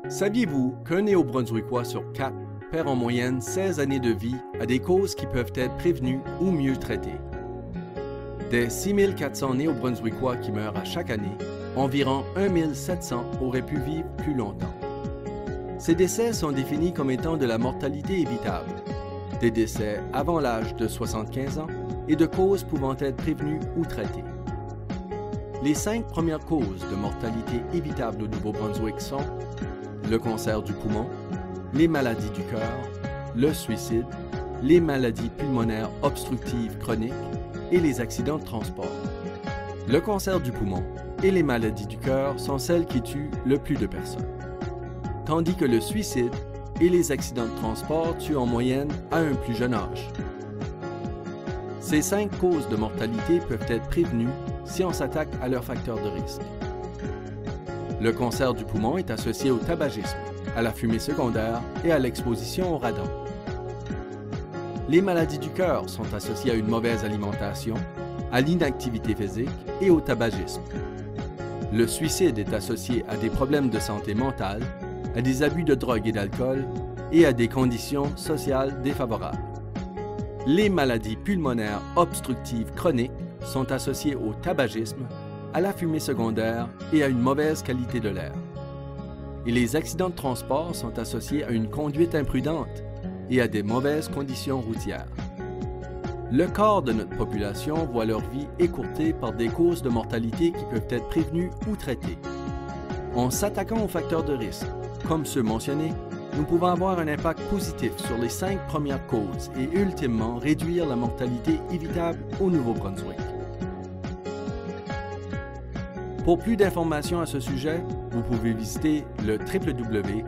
Saviez-vous qu'un Néo-Brunswickois sur 4 perd en moyenne 16 années de vie à des causes qui peuvent être prévenues ou mieux traitées? Des 6 400 Néo-Brunswickois qui meurent à chaque année, environ 1 700 auraient pu vivre plus longtemps. Ces décès sont définis comme étant de la mortalité évitable, des décès avant l'âge de 75 ans et de causes pouvant être prévenues ou traitées. Les 5 premières causes de mortalité évitable au Nouveau-Brunswick sont le cancer du poumon, les maladies du cœur, le suicide, les maladies pulmonaires obstructives chroniques et les accidents de transport. Le cancer du poumon et les maladies du cœur sont celles qui tuent le plus de personnes, tandis que le suicide et les accidents de transport tuent en moyenne à un plus jeune âge. Ces 5 causes de mortalité peuvent être prévenues si on s'attaque à leurs facteurs de risque. Le cancer du poumon est associé au tabagisme, à la fumée secondaire et à l'exposition au radon. Les maladies du cœur sont associées à une mauvaise alimentation, à l'inactivité physique et au tabagisme. Le suicide est associé à des problèmes de santé mentale, à des abus de drogue et d'alcool et à des conditions sociales défavorables. Les maladies pulmonaires obstructives chroniques sont associées au tabagisme, à la fumée secondaire et à une mauvaise qualité de l'air. Et les accidents de transport sont associés à une conduite imprudente et à des mauvaises conditions routières. Le quart de notre population voit leur vie écourtée par des causes de mortalité qui peuvent être prévenues ou traitées. En s'attaquant aux facteurs de risque, comme ceux mentionnés, nous pouvons avoir un impact positif sur les 5 premières causes et ultimement réduire la mortalité évitable au Nouveau-Brunswick. Pour plus d'informations à ce sujet, vous pouvez visiter le www.csnb.ca.